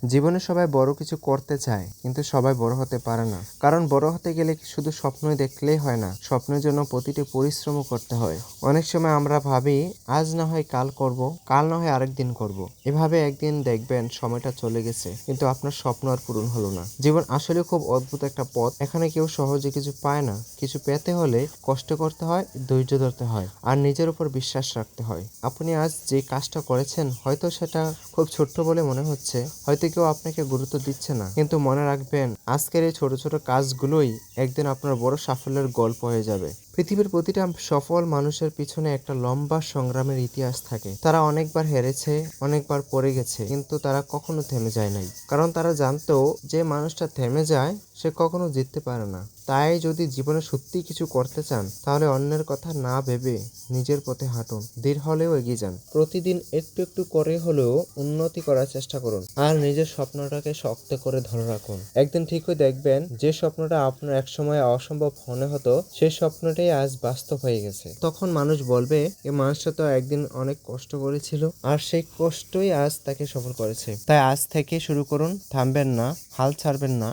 জীবনে সবাই বড় কিছু করতে চায়, কিন্তু সবাই বড় হতে পারে না। কারণ বড় হতে গেলে শুধু স্বপ্নই দেখলেই হয় না, স্বপ্নের জন্য প্রতিটি পরিশ্রমও করতে হয়। অনেক সময় আমরা ভাবি আজ না হয় কাল করব, কাল না হয় আরেকদিন করব। এভাবে একদিন দেখবেন সময়টা চলে গেছে, কিন্তু আপনার স্বপ্ন আর পূরণ হলো না। জীবন আসলে খুব অদ্ভুত একটা পথ। এখানে কেউ সহজে কিছু পায় না। কিছু পেতে হলে কষ্ট করতে হয়, ধৈর্য ধরতে হয়, আর নিজের উপর বিশ্বাস রাখতে হয়। আপনি আজ যে কাজটা করেছেন, হয়তো সেটা খুব ছোট্ট বলে মনে হচ্ছে, হয়তো কেউ আপনাকে গুরুত্ব দিচ্ছে না, কিন্তু মনে রাখবেন আজকের এই ছোট ছোট কাজগুলোই একদিন আপনার বড় সাফল্যের গল্প হয়ে যাবে। পৃথিবীর প্রতিটা সফল মানুষের পিছনে একটা লম্বা সংগ্রামের ইতিহাস থাকে। তারা অনেকবার হেরেছে, অনেকবার পড়ে গেছে, কিন্তু তারা কখনো থেমে যায় নাই। কারণ তারা জানতো যে মানুষটা থেমে যায় সে কখনো জিততে পারে না। তাই যদি জীবনে সত্যিই কিছু করতে চান, তাহলে অন্যের কথা না ভেবে নিজের পথে হাঁটুন, ধীর হলেও এগিয়ে যান। প্রতিদিন একটু একটু করে হলেও উন্নতি করার চেষ্টা করুন, আর নিজের স্বপ্নটাকে শক্ত করে ধরে রাখুন। একদিন ঠিকই দেখবেন যে স্বপ্নটা আপনার একসময় অসম্ভব মনে হতো, সেই স্বপ্নটাই আজ বাস্তব হয়ে গেছে। তখন মানুষ বলবে, এই মানুষটা তো একদিন অনেক কষ্ট করেছিল, আর সেই কষ্টই আজ তাকে সফল করেছে। তাই আজ থেকে শুরু করুন, থামবেন না, হাল ছাড়বেন না,